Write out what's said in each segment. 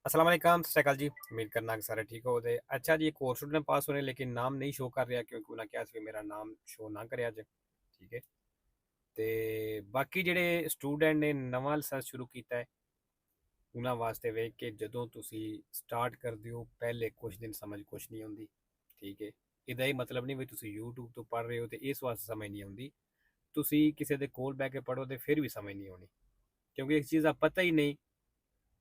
अस्सलाम वालेकुम, सत श्री अकाल जी। उम्मीद करना कि सारे ठीक हो गए। अच्छा जी, एक और स्टूडेंट पास होने लेकिन नाम नहीं शो कर रहा क्योंकि उन्हें क्या ਸੀ ਮੇਰਾ ਨਾਮ ਸ਼ੋ ਨਾ ਕਰਿਆ ਅੱਜ। ਠੀਕ ਹੈ। ਤੇ ਬਾਕੀ ਜਿਹੜੇ ਸਟੂਡੈਂਟ ਨੇ ਨਵਾਂ ਲਾਇਸੈਂਸ ਸ਼ੁਰੂ ਕੀਤਾ ਹੈ ਉਹਨਾਂ ਵਾਸਤੇ ਵੇਖ ਕੇ ਜਦੋਂ ਤੁਸੀਂ ਸਟਾਰਟ ਕਰਦੇ ਹੋ ਪਹਿਲੇ ਕੁਝ ਦਿਨ ਸਮਝ ਕੁਝ ਨਹੀਂ ਆਉਂਦੀ। ਠੀਕ ਹੈ। ਇਹਦਾ ਇਹ ਮਤਲਬ ਨਹੀਂ ਵੀ ਤੁਸੀਂ YouTube ਤੋਂ ਪੜ੍ਹ ਰਹੇ ਹੋ ਤੇ ਇਸ ਵਾਸਤੇ ਸਮਝ ਨਹੀਂ ਆਉਂਦੀ। ਤੁਸੀਂ ਕਿਸੇ ਦੇ ਕੋਲ ਬਹਿ ਕੇ ਪੜ੍ਹੋ ਤੇ ਫਿਰ ਵੀ ਸਮਝ ਨਹੀਂ ਆਉਣੀ ਕਿਉਂਕਿ ਇੱਕ ਚੀਜ਼ ਦਾ ਪਤਾ ਹੀ ਨਹੀਂ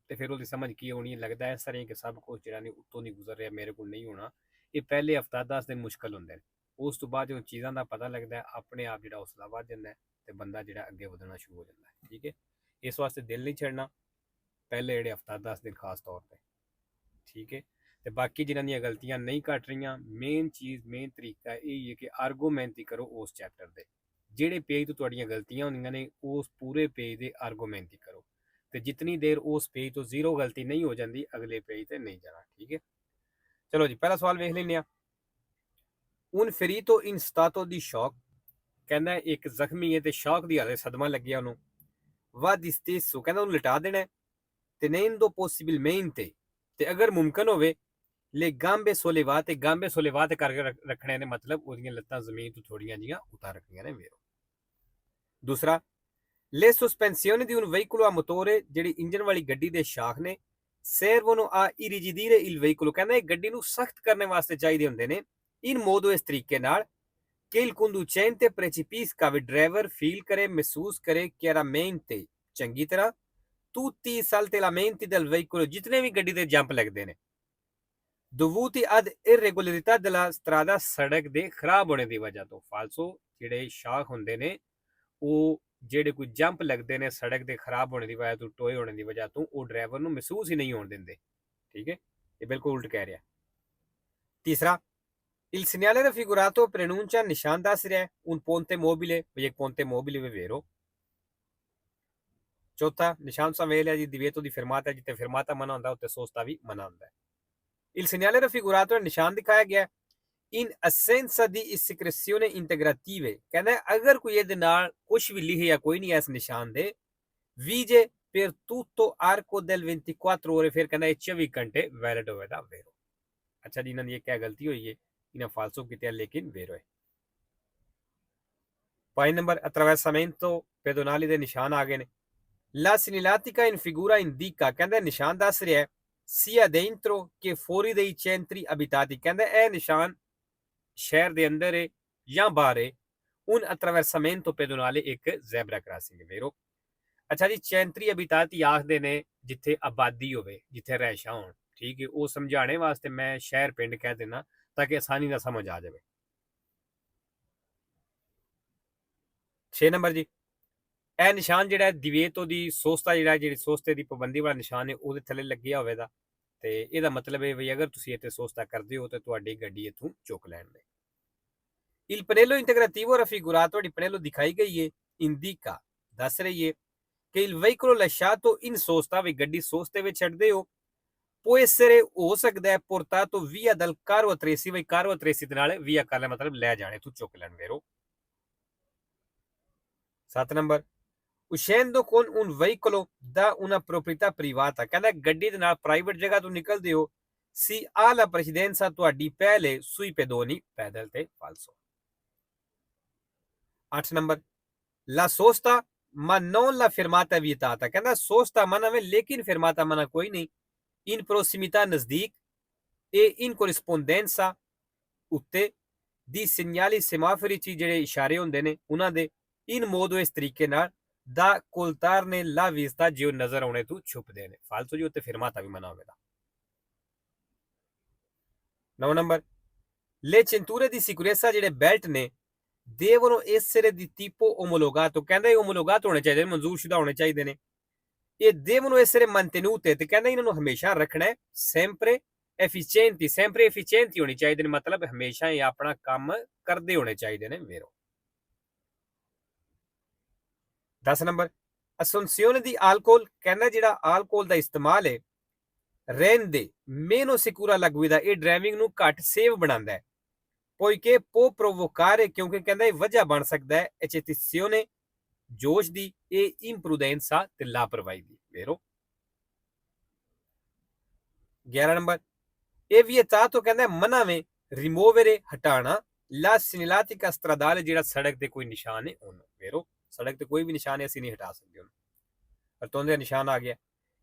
ਤੇ ਫਿਰ ਉਹਦੀ ਸਮਝ ਕੀ ਆਉਣੀ। ਲੱਗਦਾ ਇਸ ਤਰ੍ਹਾਂ ਕਿ ਸਭ ਕੁਝ ਜਿਹੜਾ ਨਹੀਂ ਉੱਤੋਂ ਨਹੀਂ ਗੁਜ਼ਰ ਰਿਹਾ, ਮੇਰੇ ਕੋਲ ਨਹੀਂ ਹੋਣਾ। ਇਹ ਪਹਿਲੇ ਹਫਤਾ 10 ਦਿਨ ਮੁਸ਼ਕਲ ਹੁੰਦੇ ਨੇ। ਉਸ ਤੋਂ ਬਾਅਦ ਜਦੋਂ ਚੀਜ਼ਾਂ ਦਾ ਪਤਾ ਲੱਗਦਾ ਆਪਣੇ ਆਪ ਜਿਹੜਾ ਹੌਸਲਾ ਵੱਧ ਜਾਂਦਾ ਤੇ ਬੰਦਾ ਜਿਹੜਾ ਅੱਗੇ ਵਧਣਾ ਸ਼ੁਰੂ ਹੋ ਜਾਂਦਾ ਹੈ। ਠੀਕ ਹੈ। ਇਸ ਵਾਸਤੇ ਦਿਲ ਨਹੀਂ ਛੱਡਣਾ ਪਹਿਲੇ ਜਿਹੜੇ ਹਫਤਾ 10 ਦਿਨ ਖਾਸ ਤੌਰ ਤੇ। ਠੀਕ ਹੈ। ਤੇ ਬਾਕੀ ਜਿਨ੍ਹਾਂ ਦੀਆਂ ਗਲਤੀਆਂ ਨਹੀਂ ਘਟ ਰਹੀਆਂ, ਮੇਨ ਚੀਜ਼ ਮੇਨ ਤਰੀਕਾ ਇਹ ਹੈ ਕਿ ਆਰਗੂਮੈਂਟ ਕਰੋ ਉਸ ਚੈਪਟਰ ਦੇ। ਜਿਹੜੇ ਪੇਜ ਤੋਂ ਤੁਹਾਡੀਆਂ ਗਲਤੀਆਂ ਹੁੰਦੀਆਂ ਨੇ ਉਸ ਪੂਰੇ ਪੇਜ ਦੇ ਆਰਗੂਮੈਂਟ ਕਰੋ ਤੇ ਜਿੰਨੀ ਦੇਰ ਉਸ ਪੇਜ ਤੋਂ ਜ਼ੀਰੋ ਗਲਤੀ ਨਹੀਂ ਹੋ ਜਾਂਦੀ ਅਗਲੇ ਪੇਜ ਤੇ ਨਹੀਂ ਜਾਣਾ। ਠੀਕ ਹੈ। ਚਲੋ ਜੀ, ਪਹਿਲਾ ਸਵਾਲ ਵੇਖ ਲੈਂਦੇ ਆ। ਉਨ ਫਰੀਤੋ ਇਨ ਸਤਾਤੋ ਦੀ ਸ਼ੌਕ ਕਹਿੰਦਾ ਇੱਕ ਜ਼ਖਮੀ ਹੈ ਤੇ ਸ਼ੌਕ ਦੀ ਹਾਲਤ ਸਦਮਾ ਲੱਗਿਆ ਉਹਨੂੰ। ਵਦ ਇਸਤੀਸੂ ਕਹਿੰਦਾ ਉਹਨੂੰ ਲਿਟਾ ਦੇਣਾ ਤੇ ਨਹੀਂ ਦੋ ਪੋਸੀਬਲ ਮੇਨ ਤੇ ਅਗਰ ਮੁਮਕਨ ਹੋਵੇ ਲੈ ਗਾਂਬੇ ਸੋਲੇਵਾ ਤੇ ਗਾਂਬੇ ਸੋਲੇਵਾ ਤੇ ਕਰਕੇ ਰੱਖਣੇ ਨੇ, ਮਤਲਬ ਉਹਦੀਆਂ ਲੱਤਾਂ ਜ਼ਮੀਨ ਤੋਂ ਥੋੜੀਆਂ ਜੀਆਂ ਉਤਾਰ ਰੱਖਣੀਆਂ ਨੇ ਵੇਰੋ। ਦੂਸਰਾ, le sospensioni di un veicolo a motore ਜਿਹੜੀ ਇੰਜਨ ਵਾਲੀ ਗੱਡੀ ਦੇ ਸ਼ਾਖ ਨੇ servono a irrigidire il veicolo ਕਹਿੰਦਾ ਇਹ ਗੱਡੀ ਨੂੰ ਸਖਤ ਕਰਨ ਵਾਸਤੇ ਚਾਹੀਦੇ ਹੁੰਦੇ ਨੇ in modo ਇਸ ਤਰੀਕੇ ਨਾਲ che il conducente percepisca ਵੀ ਡਰਾਈਵਰ ਫੀਲ ਕਰੇ ਮਹਿਸੂਸ ਕਰੇ chiaramente ਚੰਗੀ ਤਰ੍ਹਾਂ tutti i saltellamenti del veicolo ਜਿਤਨੇ ਵੀ ਗੱਡੀ ਦੇ ਜੰਪ ਲੱਗਦੇ ਨੇ dovuti ad irregolarità della strada ਸੜਕ ਦੇ ਖਰਾਬ ਹੋਣੇ ਦੀ ਵਜ੍ਹਾ ਤੋਂ। ਫਾਲਸੋ ਜਿਹੜੇ ਸ਼ਾਖ ਹੁੰਦੇ ਨੇ ਉਹ ਜਿਹੜੇ ਕੋਈ ਜੰਪ ਲੱਗਦੇ ਨੇ ਸੜਕ ਦੇ ਖਰਾਬ ਹੋਣੇ ਦੀ ਵਜ੍ਹਾ ਤੋਂ, ਟੋਏ ਹੋਣੇ ਦੀ ਵਜ੍ਹਾ ਤੋਂ, ਉਹ ਡਰਾਈਵਰ ਨੂੰ ਮਹਿਸੂਸ ਹੀ ਨਹੀਂ ਹੋਣ ਦਿੰਦੇ। ਠੀਕ ਹੈ। ਇਹ ਬਿਲਕੁਲ ਉਲਟ ਕਹਿ ਰਿਹਾ। ਤੀਸਰਾ, il segnale raffigurato preannuncia ਨਿਸ਼ਾਨ ਦੱਸ ਰਿਹਾ un ponte mobile ਵੀ ਇੱਕ ponte mobile vero। ਚੌਥਾ, ਨਿਸ਼ਾਨ ਸਾਵੇਂ ਲਿਆ ਜੀ ਦਿਵੇਤੋ ਦੀ ਫਿਰਮਾਤਾ ਜਿੱਥੇ ਫਿਰਮਾਤਾ ਮਨਾ ਹੁੰਦਾ ਉੱਥੇ ਸੋਸਤਾ ਵੀ ਮਨਾ ਹੁੰਦਾ ਹੈ। il segnale raffigurato ਨਿਸ਼ਾਨ ਦਿਖਾਇਆ ਗਿਆ in assenza di secrezione integrative ਕਹਿੰਦਾ ਅਗਰ ਕੋਈ ਇਹਦੇ ਨਾਲ ਕੁਝ ਵੀ ਲਿਖਿਆ ਕੋਈ ਨਹੀਂ ਇਸ ਨਿਸ਼ਾਨ ਦੇ vige per tutto arco del 24 ore ਫਿਰ ਕਹਿੰਦਾ ਇਹ 24 ਘੰਟੇ ਵੈਲਿਡ ਹੋਵੇਗਾ ਵੇਰੋ। ਅੱਛਾ ਜੀ, ਇਹਨਾਂ ਦੀ ਇਹ ਕਿਆ ਗਲਤੀ ਹੋਈ ਹੈ, ਇਹਨਾਂ ਫਾਲਸੋ ਕੀਤਾ ਲੇਕਿਨ ਵੇਰੋ ਹੈ। 5 ਨੰਬਰ, attraversamento pedonali ਦੇ ਨਿਸ਼ਾਨ ਆ ਗਏ ਨੇ। la segnaletica in figura indica ਕਹਿੰਦਾ ਨਿਸ਼ਾਨ ਦੱਸ ਰਿਹਾ sia dentro che fuori dei centri abitati ਕਹਿੰਦਾ ਇਹ ਨਿਸ਼ਾਨ ਸ਼ਹਿਰ ਦੇ ਅੰਦਰ ਹੈ ਜਾਂ ਬਾਹਰ ਹੈ। un attraversamento pedonale ਇੱਕ ਜ਼ੈਬਰਾ ਕ੍ਰਾਸਿੰਗ ਵੇਰੋ। ਅੱਛਾ ਜੀ, ਚੈਂਤਰੀ ਅਬਿਤਾਤੀ ਆਖਦੇ ਨੇ ਜਿੱਥੇ ਆਬਾਦੀ ਹੋਵੇ, ਜਿੱਥੇ ਰਹਿਸ਼ਾਂ ਹੋਣ। ਠੀਕ ਹੈ। ਉਹ ਸਮਝਾਣੇ ਵਾਸਤੇ ਮੈਂ ਸ਼ਹਿਰ ਪਿੰਡ ਕਹਿ ਦੇਣਾ ਤਾਂ ਕਿ ਆਸਾਨੀ ਨਾਲ ਸਮਝ ਆ ਜਾਵੇ। 6 ਨੰਬਰ ਜੀ, ਇਹ ਨਿਸ਼ਾਨ ਜਿਹੜਾ ਦਿਵੇਤੋ ਦੀ ਸੋਸਤਾ ਜਿਹੜੀ ਸੋਸਤੇ ਦੀ ਪਾਬੰਦੀ ਵਾਲਾ ਨਿਸ਼ਾਨ ਹੈ ਉਹਦੇ ਥੱਲੇ ਲੱਗਿਆ ਹੋਵੇਗਾ ਤੇ ਇਹਦਾ ਮਤਲਬ ਹੈ ਵੀ ਅਗਰ ਤੁਸੀਂ ਇੱਥੇ ਸੋਸਤਾ ਕਰਦੇ ਹੋ ਤੇ ਤੁਹਾਡੀ ਗੱਡੀ ਇੱਥੋਂ ਚੁੱਕ ਲੈਣਗੇ। il pannello integrativo raffigurato di pannello ਦਿਖਾਈ ਗਈ ਹੈ indica ਦੱਸ ਰਹੀ ਹੈ ਕਿ il veicolo lasciato in sosta ਵੀ ਗੱਡੀ ਸੋਸਤੇ ਵਿੱਚ ਛੱਡਦੇ ਹੋ può essere ਹੋ ਸਕਦਾ ਹੈ portato via dal carro attrezzi ਵੀ carro attrezzi ਦੇ ਨਾਲ via ਕਰ ਲੈ ਮਤਲਬ ਲੈ ਜਾਣੇ ਤੂੰ ਚੁੱਕ ਲੈਣ ਵੇਰੋ। 7 number, uscendo con un veicolo da una proprietà privata ਕਹਿੰਦਾ ਗੱਡੀ ਦੇ ਨਾਲ ਪ੍ਰਾਈਵੇਟ ਜਗ੍ਹਾ ਤੋਂ ਨਿਕਲਦੇ ਹੋ si ha la precedenza ਤੁਹਾਡੀ ਪਹਿਲੇ sui pedoni ਪੈਦਲ ਤੇ ਫਾਲਸੋ। 8 number, la sosta ma non la fermata vietata ਕਹਿੰਦਾ sosta ਮਨਾ ਹੈ ਲੇਕਿਨ fermata ਮਨਾ ਕੋਈ ਨਹੀਂ। in prossimità ਨਜ਼ਦੀਕ e in corrispondenza ਉੱਤੇ di segnali semafori ਚ ਜਿਹੜੇ ਇਸ਼ਾਰੇ ਹੁੰਦੇ ਨੇ ਉਹਨਾਂ ਦੇ in modo ਇਸ ਤਰੀਕੇ ਨਾਲ da coltarne la vista ਜੋ ਨਜ਼ਰ ਆਉਣੇ ਤੋਂ ਛੁਪਦੇ ਨੇ। ਫਾਲਤੂ ਜੀ ਉੱਤੇ fermata ਵੀ ਮਨਾ ਹੋਵੇਗਾ। 9 number, le cinture di sicurezza ਜਿਹੜੇ ਬੈਲਟ ਨੇ devono essere di tipo omologato ਕਹਿੰਦਾ ਇਹ omologato ਹੋਣੇ ਚਾਹੀਦੇ ਨੇ, ਮਨਜ਼ੂਰਸ਼ੁਦਾ ਹੋਣੇ ਚਾਹੀਦੇ ਨੇ। ਇਹ devono essere mantenute ਤੇ ਕਹਿੰਦਾ ਇਹਨਾਂ ਨੂੰ ਹਮੇਸ਼ਾ ਰੱਖਣਾ ਹੈ sempre efficienti sempre efficienti ਹੋਣੀ ਚਾਹੀਦੇ ਨੇ, ਮਤਲਬ ਹਮੇਸ਼ਾ ਇਹ ਆਪਣਾ ਕੰਮ ਕਰਦੇ ਹੋਣੇ ਚਾਹੀਦੇ ਨੇ ਵੇਰੋ। 10 ਨੰਬਰ, assunzione di alcol ਕਹਿੰਦਾ ਜਿਹੜਾ alcol ਦਾ ਇਸਤੇਮਾਲ ਹੈ rende meno sicura la guida ਇਹ ਡਰਾਈਵਿੰਗ ਨੂੰ ਘੱਟ ਸੇਫ ਬਣਾਉਂਦਾ ਹੈ poiché può provocare ਕਿਉਂਕਿ ਕਹਿੰਦਾ ਇਹ ਵਜ੍ਹਾ ਬਣ ਸਕਦਾ ਹੈ eccitazione ਜੋਸ਼ ਦੀ e imprudenza ਤੇ ਲਾਪਰਵਾਹੀ ਦੀ ਵੇਰੋ। 11 ਨੰਬਰ ਇਹ vietato ਕਹਿੰਦਾ ਮਨਾ ਵੇ rimuovere ਹਟਾਣਾ la segnaletica stradale ਜਿਹੜਾ ਸੜਕ ਤੇ ਕੋਈ ਨਿਸ਼ਾਨ ਹੈ ਉਹਨੂੰ ਵੇਰੋ ਸੜਕ ਤੇ ਕੋਈ ਵੀ ਨਿਸ਼ਾਨ ਹੈ ਅਸੀਂ ਨਹੀਂ ਹਟਾ ਸਕਦੇ ਉਹਨੂੰ ਰਤੋਂਦੇ ਨਿਸ਼ਾਨ ਆ ਗਿਆ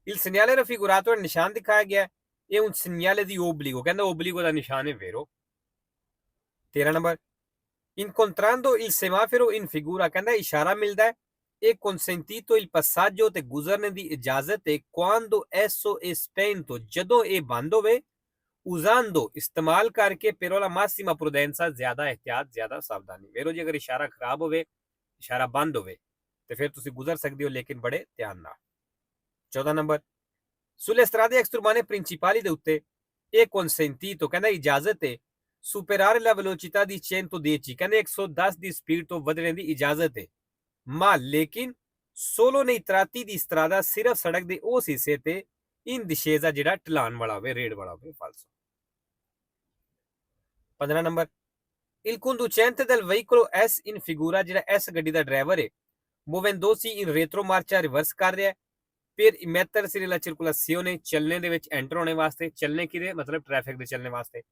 il segnale raffigurato ਨਿਸ਼ਾਨ ਦਿਖਾਇਆ ਗਿਆ ਇਹ un segnale di obbligo ਕਹਿੰਦਾ obbligo ਦਾ ਨਿਸ਼ਾਨ ਹੈ ਵੇਰੋ 13 number incontrando il semaforo in figura ਕਹਿੰਦਾ ਇਸ਼ਾਰਾ ਮਿਲਦਾ ਹੈ e consentito il passaggio ਤੇ ਗੁਜ਼ਰਨੇ ਦੀ ਇਜਾਜ਼ਤ ਹੈ quando esso è spento ਜਦੋਂ ਇਹ ਬੰਦ ਹੋਵੇ usando ਇਸਤੇਮਾਲ ਕਰਕੇ però la massima prudenza ਜ਼ਿਆਦਾ ਇhtiyat ਜ਼ਿਆਦਾ ਸਾਵਧਾਨੀ ਵੇਰੋ ਜੀ ਅਗਰ ਇਸ਼ਾਰਾ ਖਰਾਬ ਹੋਵੇ ਇਸ਼ਾਰਾ ਬੰਦ ਹੋਵੇ ਤੇ ਫਿਰ ਤੁਸੀਂ ਗੁਜ਼ਰ ਸਕਦੇ ਹੋ ਲੇਕਿਨ ਬੜੇ ਧਿਆਨ ਨਾਲ 14 number sulle strade extraurbane principali ਦੇ ਉੱਤੇ ਇਹ consentito ਕਹਿੰਦਾ ਇਜਾਜ਼ਤ ਹੈ superare la velocità di 110 ਕਹਿੰਦੇ 110 ਦੀ ਸਪੀਡ ਤੋਂ ਵਧਣੇ ਦੀ ਇਜਾਜ਼ਤ ਹੈ ma ਲੇਕਿਨ solo nei tratti di strada ਸਿਰਫ ਸੜਕ ਦੇ ਉਸ ਹਿੱਸੇ ਤੇ in discesa ਜਿਹੜਾ ਢਲਾਨ ਵਾਲਾ ਹੋਵੇ ਰੇਡ ਵਾਲਾ ਹੋਵੇ ਫਾਲਸੋ 15 number il conducente del veicolo S in figura ਜਿਹੜਾ S ਗੱਡੀ ਦਾ ਡਰਾਈਵਰ ਹੈ muovendosi in retromarcia ਰਿਵਰਸ ਕਰ ਰਿਹਾ ਹੈ ਫਿਰ mettersi nella circolazione ਚੱਲਣੇ ਦੇ ਵਿੱਚ ਐਂਟਰ ਹੋਣੇ ਵਾਸਤੇ ਚੱਲਣੇ ਕਿਹਦੇ ਮਤਲਬ ਟ੍ਰੈਫਿਕ ਦੇ ਚੱਲਣੇ ਵਾਸਤੇ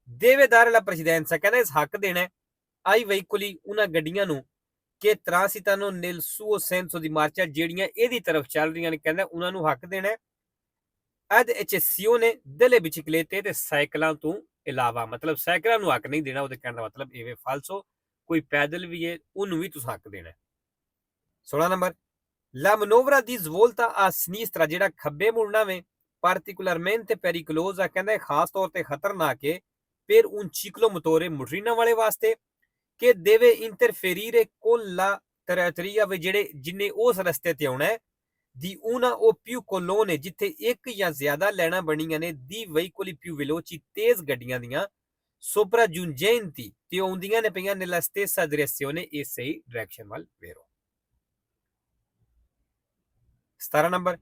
deve dare la precedenza ਕਹਿੰਦਾ ਇਸ ਹੱਕ ਦੇਣਾ ai veicoli ਉਹਨਾਂ ਗੱਡੀਆਂ ਨੂੰ che transitano nel suo senso di marcia ਜਿਹੜੀਆਂ ਇਹਦੀ ਤਰਫ ਚੱਲ ਰਹੀਆਂ ਨੇ ਕਹਿੰਦਾ ਉਹਨਾਂ ਨੂੰ ਹੱਕ ਦੇਣਾ ad eccezione delle biciclette ਤੇ ਸਾਈਕਲਾਂ ਤੋਂ ਇਲਾਵਾ ਮਤਲਬ ਸਾਈਕਲਾਂ ਨੂੰ ਹੱਕ ਨਹੀਂ ਦੇਣਾ ਉਹਦੇ ਕਹਿਣ ਦਾ ਮਤਲਬ ਇਹ ਵੇ ਫਾਲਸੋ ਕੋਈ ਪੈਦਲ ਵੀ ਹੈ ਉਹਨੂੰ ਵੀ ਤੁਸੀਂ ਹੱਕ ਦੇਣਾ 16 number la manovra di svolta a sinistra ਜਿਹੜਾ ਖੱਬੇ ਮੁੜਨਾ ਵੇ particolarmente pericolosa ਕਹਿੰਦਾ ਖਾਸ ਤੌਰ ਤੇ ਖਤਰਨਾਕ ਹੈ per un ciclomotore motorina ਵਾਲੇ ਵਾਸਤੇ che deve interferire con la traiettoria ਵੇ ਜਿਹੜੇ ਜਿੰਨੇ ਉਸ ਰਸਤੇ ਤੇ ਆਉਣਾ ਹੈ di una o più colonne ਜਿੱਥੇ ਇੱਕ ਜਾਂ ਜ਼ਿਆਦਾ ਲੈਣਾ ਬਣੀਆਂ ਨੇ di veicoli più veloci ਤੇਜ਼ ਗੱਡੀਆਂ ਦੀਆਂ sopraggiungenti ਤੇ ਆਉਂਦੀਆਂ ਨੇ ਪਈਆਂ nella stessa direzione ਇਹ ਸਹੀ ਡਾਇਰੈਕਸ਼ਨ ਵੱਲ ਵੇਰੋ 17 number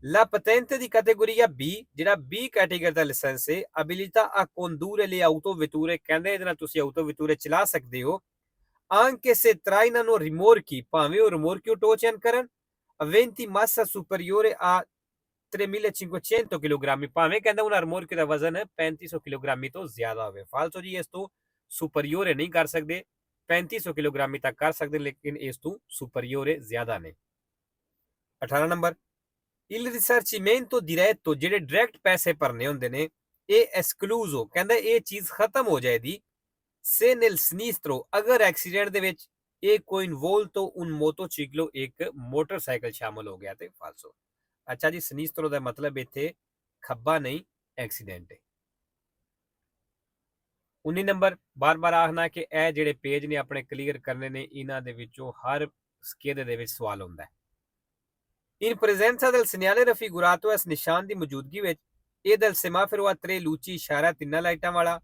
la patente di categoria B ਜਿਹੜਾ B ਕੈਟੇਗਰੀ ਦਾ ਲਾਇਸੈਂਸ ਹੈ abilità a condurre le autovetture ਕਹਿੰਦੇ ਇਹਦੇ ਨਾਲ ਤੁਸੀਂ ਆਟੋਵੈਟੂਰੇ ਚਲਾ ਸਕਦੇ ਹੋ anche se trainano rimorchi ਭਾਵੇਂ ਉਹ ਰਿਮੋਰਕੀ ਟੋਚਨ ਕਰਨ aventi massa superiore a 3500 kg ਭਾਵੇਂ ਕਹਿੰਦਾ ਉਹਨਾਂ ਰਿਮੋਰਕੀ ਦਾ ਵਜ਼ਨ 3500 kg ਤੋਂ ਜ਼ਿਆਦਾ ਹੋਵੇ ਫਾਲਸੋ ਜੀ ਇਸ ਤੋਂ ਸੁਪਰੀਓਰ ਨਹੀਂ ਕਰ ਸਕਦੇ 3500 kg ਤੱਕ ਕਰ ਸਕਦੇ ਲੇਕਿਨ ਇਸ ਤੋਂ ਸੁਪਰੀਓਰ ਜ਼ਿਆਦਾ ਨਹੀਂ 18 ਨੰਬਰ il risarcimento diretto ਜਿਹੜੇ ਡਾਇਰੈਕਟ ਪੈਸੇ ਭਰਨੇ ਹੁੰਦੇ ਨੇ ਇਹ ਐਕਸਕਲੂਜ਼ੋ ਕਹਿੰਦਾ ਇਹ ਚੀਜ਼ ਖਤਮ ਹੋ ਜਾਏਗੀ se nel sinistro ਅਗਰ ਐਕਸੀਡੈਂਟ ਦੇ ਵਿੱਚ ਇਹ ਕੋਈ involto un motociclo ਇੱਕ ਮੋਟਰਸਾਈਕਲ ਸ਼ਾਮਲ ਹੋ ਗਿਆ ਤੇ ਫਾਲਸੋ ਅੱਛਾ ਜੀ sinistro ਦਾ ਮਤਲਬ ਇੱਥੇ ਖੱਬਾ ਨਹੀਂ ਐਕਸੀਡੈਂਟ ਹੈ 19 ਨੰਬਰ ਬਾਰ-ਬਾਰ ਆਖਣਾ ਕਿ ਇਹ ਜਿਹੜੇ ਪੇਜ ਨੇ ਆਪਣੇ ਕਲੀਅਰ ਕਰਨੇ ਨੇ ਇਹਨਾਂ ਦੇ ਵਿੱਚੋਂ ਹਰ ਸਕੇਦੇ ਦੇ ਵਿੱਚ ਸਵਾਲ ਹੁੰਦਾ ਹੈ in presenza del segnale raffigurato ਇਸ ਨਿਸ਼ਾਨ ਦੀ ਮੌਜੂਦਗੀ ਵਿੱਚ ਇਹ del semaforo a tre luci ਇਸ਼ਾਰਾ ਤਿੰਨਾਂ ਲਾਈਟਾਂ ਵਾਲਾ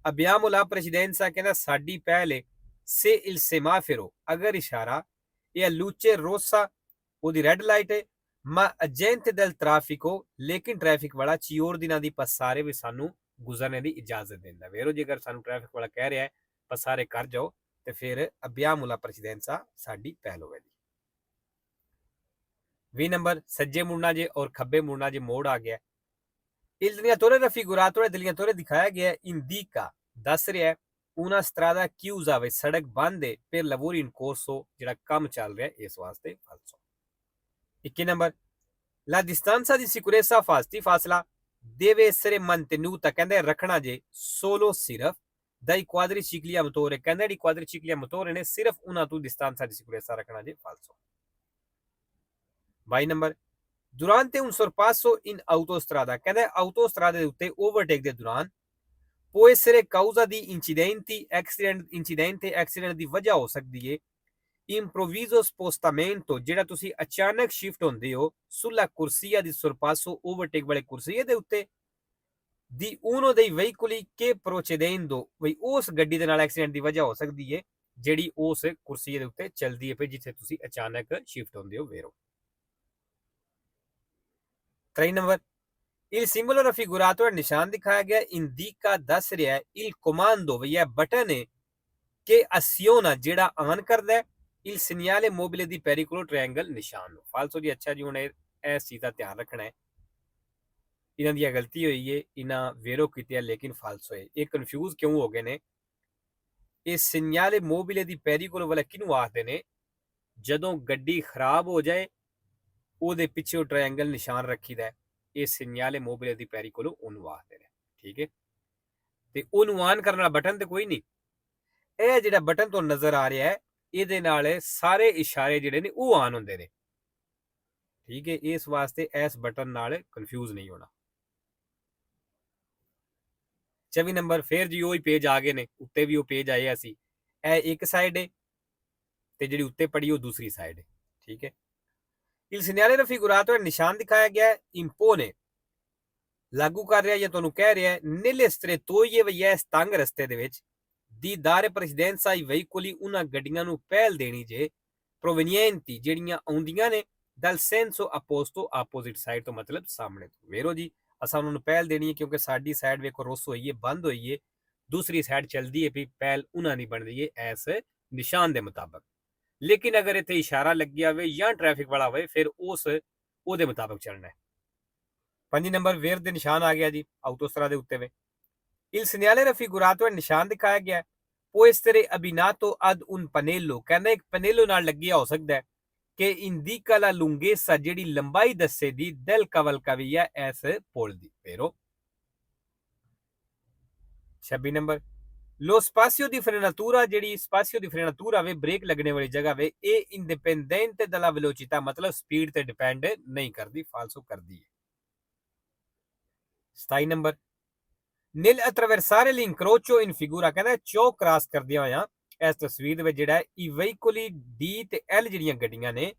abbiamo la precedenza ਕਹਿੰਦਾ ਸਾਡੀ ਪਹਿਲ ਹੈ se il semaforo ਅਗਰ ਇਸ਼ਾਰਾ ਇਹ luce rossa ਉਹਦੀ ਰੈੱਡ ਲਾਈਟ ਹੈ ma agente del traffico ਲੇਕਿਨ ਟ੍ਰੈਫਿਕ ਵਾਲਾ ਚਿਓਰ ਦਿਨਾਂ ਦੀ ਪਸਾਰੇ ਵੀ ਸਾਨੂੰ ਗੁਜ਼ਰਨੇ ਦੀ ਇਜਾਜ਼ਤ ਦਿੰਦਾ ਵੇਰੋ ਜੇਕਰ ਸਾਨੂੰ ਟ੍ਰੈਫਿਕ ਵਾਲਾ ਕਹਿ ਰਿਹਾ ਹੈ ਪਸਾਰੇ ਕਰ ਜਾਓ ਤੇ ਫਿਰ abbiamo la precedenza ਸਾਡੀ ਪਹਿਲ ਹੋਵੇਗੀ 20 ਨੰਬਰ ਸੱਜੇ ਮੁੜਨਾ ਜੇ ਔਰ ਖੱਬੇ ਮੁੜਨਾ ਜੇ ਮੋੜ ਆ ਗਿਆ il delineatore raffigurato ਹੈ delineatore ਦਿਖਾਇਆ ਗਿਆ indica ਦੱਸ ਰਿਹਾ ਹੈ una strada chiusa ਵੇ ਸੜਕ ਬੰਦ ਹੈ per lavori in corso ਜਿਹੜਾ ਕੰਮ ਚੱਲ ਰਿਹਾ ਇਸ ਵਾਸਤੇ ਫਾਲਸੋ 21 number la distanza di sicurezza ਫਾਸਲਾ deve essere mantenuta ਕਹਿੰਦੇ ਰੱਖਣਾ ਜੇ solo ਸਿਰਫ dai quadricicli a motore ਕਹਿੰਦੇ ਜਿਹੜੀ quadricicli a motore ਨੇ ਸਿਰਫ ਉਹਨਾਂ ਤੋਂ distanza di sicurezza ਰੱਖਣਾ ਜੇ ਫਾਲਸੋ 22 number durante un sorpasso in autostrada ਕਹਿੰਦੇ autostrada ਦੇ ਉੱਤੇ ਓਵਰਟੇਕ ਦੇ ਦੌਰਾਨ può essere causa di accident ਦੀ ਵਜ੍ਹਾ ਹੋ ਸਕਦੀ ਹੈ improvviso spostamento ਜਿਹੜਾ ਤੁਸੀਂ ਅਚਾਨਕ ਸ਼ਿਫਟ ਹੁੰਦੇ ਹੋ sulla corsia di sorpasso overtake ਵਾਲੇ ਕੁਰਸੀਏ ਦੇ ਉੱਤੇ di uno dei veicoli che procedendo ਵੀ ਉਸ ਗੱਡੀ ਦੇ ਨਾਲ ਐਕਸੀਡੈਂਟ ਦੀ ਵਜ੍ਹਾ ਹੋ ਸਕਦੀ ਹੈ ਜਿਹੜੀ ਉਸ ਕੁਰਸੀਏ ਦੇ ਉੱਤੇ ਚੱਲਦੀ ਹੈ ਜਿੱਥੇ ਤੁਸੀਂ ਅਚਾਨਕ ਸ਼ਿਫਟ ਹੁੰਦੇ ਹੋ ਵੇਰੋ 3 ਨੰਬਰ il simbolo raffigurato ਨਿਸ਼ਾਨ ਦਿਖਾਇਆ ਗਿਆ indica ਦੱਸ ਰਿਹਾ ਹੈ il comando ਵੀ ਇਹ ਬਟਨ ਹੈ ਕਿ aziona ਜਿਹੜਾ ਆਨ ਕਰਦਾ ਹੈ il segnale mobile di pericolo triangle ਨਿਸ਼ਾਨ ਨੂੰ ਫਾਲਸੋ ਜੀ ਅੱਛਾ ਜੀ ਹੁਣ ਇਸ ਚੀਜ਼ ਦਾ ਧਿਆਨ ਰੱਖਣਾ ਹੈ ਇਹਨਾਂ ਦੀ ਗਲਤੀ ਹੋਈ ਹੈ, ਇਹਨਾਂ ਵੇਰੋ ਕੀਤੇ ਲੇਕਿਨ ਫਾਲਸ ਹੋਏ। ਇਹ ਕਨਫਿਊਜ਼ ਕਿਉਂ ਹੋ ਗਏ ਨੇ? ਇਹ ਸਿਗਨਲੇ ਮੋਬਿਲੇ ਦੀ ਪੈਰੀਕੋਲ ਵਾਲਾ ਕਿਹਨੂੰ ਆਖਦੇ ਨੇ? ਜਦੋਂ ਗੱਡੀ ਖਰਾਬ ਹੋ ਜਾਏ ਉਹਦੇ ਪਿੱਛੇ ਉਹ ਟ੍ਰਾਇੰਗਲ ਨਿਸ਼ਾਨ ਰੱਖੀਦਾ, ਇਹ ਸਿਗਨਲੇ ਮੋਬਿਲੇ ਦੀ ਪੈਰੀਕੋਲ ਉਹਨੂੰ ਆਖਦੇ ਨੇ। ਠੀਕ ਹੈ, ਤੇ ਉਹਨੂੰ ਆਨ ਕਰਨ ਵਾਲਾ ਬਟਨ ਤੇ ਕੋਈ ਨਹੀਂ। ਇਹ ਜਿਹੜਾ ਬਟਨ ਤੁਹਾਨੂੰ ਨਜ਼ਰ ਆ ਰਿਹਾ ਹੈ, ਇਹਦੇ ਨਾਲ ਸਾਰੇ ਇਸ਼ਾਰੇ ਜਿਹੜੇ ਨੇ ਉਹ ਆਨ ਹੁੰਦੇ ਨੇ। ਠੀਕ ਹੈ, ਇਸ ਵਾਸਤੇ ਇਸ ਬਟਨ ਨਾਲ ਕਨਫਿਊਜ਼ ਨਹੀਂ ਹੋਣਾ। 24 ਨੰਬਰ ਫਿਰ ਜੀ ਉਹੀ ਪੇਜ ਆ ਗਏ ਨੇ, ਉੱਤੇ ਵੀ ਉਹ ਪੇਜ ਆਏ ਅਸੀਂ। ਇਹ ਇੱਕ ਸਾਈਡ ਹੈ ਤੇ ਜਿਹੜੀ ਉੱਤੇ ਪੜੀ ਉਹ ਦੂਸਰੀ ਸਾਈਡ ਹੈ। ਠੀਕ ਹੈ, il segnale raffigurato ਨਿਸ਼ਾਨ ਦਿਖਾਇਆ ਗਿਆ ਇੰਪੋਨੇ ਲਾਗੂ ਕਰ ਰਿਹਾ ਜਾਂ ਤੁਹਾਨੂੰ ਕਹਿ ਰਿਹਾ nelle strettoie via ਤੰਗ ਰਸਤੇ ਦੇ ਵਿੱਚ ਦੀ ਦਾਰੇ ਪ੍ਰੈਸੀਡੈਂਸਾ ai veicoli ਉਹਨਾਂ ਗੱਡੀਆਂ ਨੂੰ ਪਹਿਲ ਦੇਣੀ ਜੇ provenienti ਜਿਹੜੀਆਂ ਆਉਂਦੀਆਂ ਨੇ dal senso opposto opposite side ਤੋਂ, ਮਤਲਬ ਸਾਹਮਣੇ ਤੋਂ। ਵੇਰੋ ਜੀ ਅਸਾਂ ਉਹਨਾਂ ਨੂੰ ਪਹਿਲ ਦੇਣੀ ਹੈ ਕਿਉਂਕਿ ਸਾਡੀ ਸਾਈਡ ਵੇਖੋ ਰੁੱਸ ਹੋਈ ਹੈ, ਬੰਦ ਹੋਈ ਹੈ, ਦੂਸਰੀ ਸਾਈਡ ਚੱਲਦੀ ਹੈ ਵੀ ਪਹਿਲ ਉਹਨਾਂ ਦੀ ਬਣਦੀ ਹੈ ਇਸ ਨਿਸ਼ਾਨ ਦੇ ਮੁਤਾਬਕ। ਲੇਕਿਨ ਅਗਰ ਇੱਥੇ ਇਸ਼ਾਰਾ ਲੱਗਿਆ ਹੋਵੇ ਜਾਂ ਟ੍ਰੈਫਿਕ ਵਾਲਾ ਹੋਵੇ ਫਿਰ ਉਹਦੇ ਮੁਤਾਬਕ ਚੱਲਣਾ ਹੈ। 5 ਨੰਬਰ ਵੇਰ ਦੇ ਨਿਸ਼ਾਨ ਆ ਗਿਆ ਜੀ ਆਊਟੋਸਟਰਾ ਦੇ ਉੱਤੇ ਵੇ। il segnale raffigurato ਨਿਸ਼ਾਨ ਦਿਖਾਇਆ ਗਿਆ può essere abbinato ad un pannello, ਕਹਿੰਦਾ ਇੱਕ ਪਨੇਲੋ ਨਾਲ ਲੱਗਿਆ ਹੋ ਸਕਦਾ ਹੈ ਕਿ indica la lunghezza ਜਿਹੜੀ ਲੰਬਾਈ ਦੱਸੇ ਦੀ del cavalcavia ਇਸ ਪੁਲ ਦੀ। Phero 26 number lo spazio di frenatura ਜਿਹੜੀ spazio di frenatura ਵੇ ਬ੍ਰੇਕ ਲੱਗਣੇ ਵਾਲੀ ਜਗ੍ਹਾ ਵੇ ਇਹ indipendente dalla velocità ਮਤਲਬ ਸਪੀਡ ਤੇ ਡਿਪੈਂਡ ਨਹੀਂ ਕਰਦੀ, ਫਾਲਸੋ ਕਰਦੀ ਹੈ। 27 number nel attraversare l'incrocio in figura ਕਹਿੰਦਾ ਚੌਕ ਕ੍ਰਾਸ ਕਰਦਿਆਂ ਹੋਇਆਂ ਇਸ ਤਸਵੀਰ ਦੇ ਵਿੱਚ ਜਿਹੜਾ i veicoli D ਤੇ L ਜਿਹੜੀਆਂ ਗੱਡੀਆਂ ਨੇ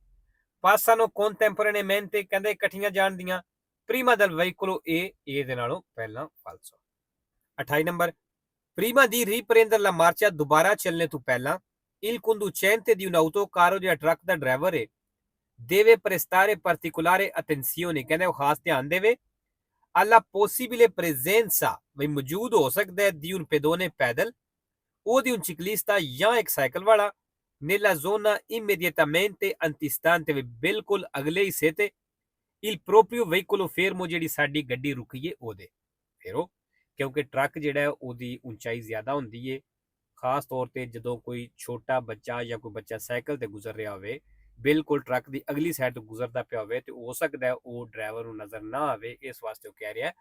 passano contemporaneamente ਕਹਿੰਦੇ ਇਕੱਠੀਆਂ ਜਾਣਦੀਆਂ prima del veicolo A ਦੇ ਨਾਲੋਂ ਪਹਿਲਾਂ, ਫਾਲਸੋ। 28 number prima di riprendere la marcia ਦੁਬਾਰਾ ਚੱਲਣੇ ਤੋਂ ਪਹਿਲਾਂ il conducente di un autocarro ਜਿਹੜਾ ਟਰੱਕ ਦਾ ਡਰਾਈਵਰ ਹੈ deve prestare particolare attenzione ਕਹਿੰਦੇ ਉਹ ਖਾਸ ਧਿਆਨ ਦੇਵੇ alla possibile presenza ਵੀ ਮੌਜੂਦ ਹੋ ਸਕਦਾ ਹੈ di un pedone ਪੈਦਲ o di un ciclista ਜਾਂ ਇੱਕ ਸਾਈਕਲ ਵਾਲਾ nella zona immediatamente antistante ਵੀ ਬਿਲਕੁਲ ਅਗਲੇ ਹਿੱਸੇ ਤੇ il proprio veicolo fermo ਜਿਹੜੀ ਸਾਡੀ ਗੱਡੀ ਰੁਕੀ ਹੈ ਉਹਦੇ। ਫੇਰੋ ਕਿਉਂਕਿ ਟਰੱਕ ਜਿਹੜਾ ਹੈ ਉਹਦੀ ਉਚਾਈ ਜ਼ਿਆਦਾ ਹੁੰਦੀ ਹੈ, ਖਾਸ ਤੌਰ ਤੇ ਜਦੋਂ ਕੋਈ ਛੋਟਾ ਬੱਚਾ ਜਾਂ ਕੋਈ ਬੱਚਾ ਸਾਈਕਲ ਤੇ ਗੁਜ਼ਰ ਰਿਹਾ ਹੋਵੇ ਬਿਲਕੁਲ ਟਰੱਕ ਦੀ ਅਗਲੀ ਸਾਈਡ ਤੋਂ ਗੁਜ਼ਰਦਾ ਪਿਆ ਹੋਵੇ ਤੇ ਹੋ ਸਕਦਾ ਹੈ ਉਹ ਡਰਾਈਵਰ ਨੂੰ ਨਜ਼ਰ ਨਾ ਆਵੇ। ਇਸ ਵਾਸਤੇ ਉਹ ਕਹਿ ਰਿਹਾ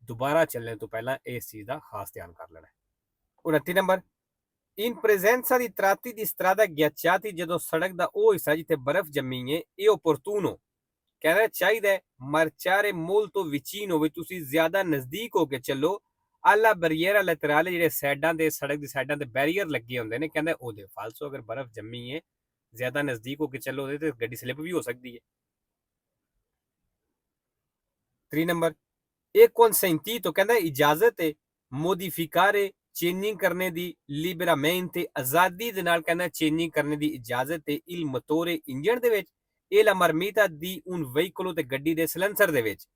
ਦੁਬਾਰਾ ਚੱਲਣ ਤੋਂ ਪਹਿਲਾਂ ਇਸ ਚੀਜ਼ ਦਾ ਖਾਸ ਧਿਆਨ ਕਰ ਲੈਣਾ। 29 number in presenza di tratti di strada ghiacciati ਜਦੋਂ ਸੜਕ ਦਾ ਉਹ ਹਿੱਸਾ ਜਿੱਥੇ ਬਰਫ਼ ਜੰਮੀ ਹੈ ਇਹ opportuno ਕਹਿਣਾ ਚਾਹੀਦਾ ਹੈ marciare molto vicino ਵੀ ਤੁਸੀਂ ਜ਼ਿਆਦਾ ਨਜ਼ਦੀਕ ਹੋ ਕੇ ਚੱਲੋ alla barriera laterale ਜਿਹੜੇ ਸਾਈਡਾਂ ਦੇ ਸੜਕ ਦੀ ਸਾਈਡਾਂ ਤੇ ਬੈਰੀਅਰ ਲੱਗੇ ਹੁੰਦੇ ਨੇ ਕਹਿੰਦਾ ਉਹਦੇ। ਫਾਲਸੋ ਅਗਰ ਬਰਫ਼ ਜੰਮੀ ਹੈ ਜ਼ਿਆਦਾ ਨਜ਼ਦੀਕ ਹੋ ਕੇ ਚੱਲੋ ਉਹਦੇ ਤੇ ਗੱਡੀ ਸਲਿੱਪ ਵੀ ਹੋ ਸਕਦੀ ਹੈ। 3 ਨੰਬਰ ਇਹ consentito ਕਹਿੰਦਾ ਇਜਾਜ਼ਤ ਹੈ modificare ਚੇਂਜਿੰਗ ਕਰਨੇ ਦੀ liberamente ਆਜ਼ਾਦੀ ਦੇ ਨਾਲ ਕਹਿੰਦਾ ਚੇਂਜਿੰਗ ਕਰਨੇ ਦੀ ਇਜਾਜ਼ਤ ਹੈ il motore ਇੰਜਣ ਦੇ ਵਿੱਚ e la marmita di un veicolo ਤੇ ਗੱਡੀ ਦੇ ਸਿਲੰਸਰ ਦੇ ਵਿੱਚ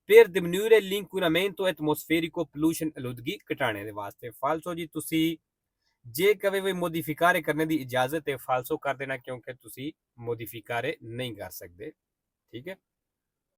per diminuire l'inquinamento atmosferico pollution ਆਲੂਦਗੀ ਘਟਾਣੇ ਦੇ ਵਾਸਤੇ। ਫਾਲਸੋ ਜੀ ਤੁਸੀਂ ਜੇ ਕਵੇ ਵੀ ਮੋਡੀਫਿਕਾਰੇ ਕਰਨੇ ਦੀ ਇਜਾਜ਼ਤ ਹੈ ਫਾਲਸੋ ਕਰ ਦੇਣਾ ਕਿਉਂਕਿ ਤੁਸੀਂ ਮੋਡੀਫਿਕਾਰੇ ਨਹੀਂ ਕਰ ਸਕਦੇ। ਠੀਕ ਹੈ।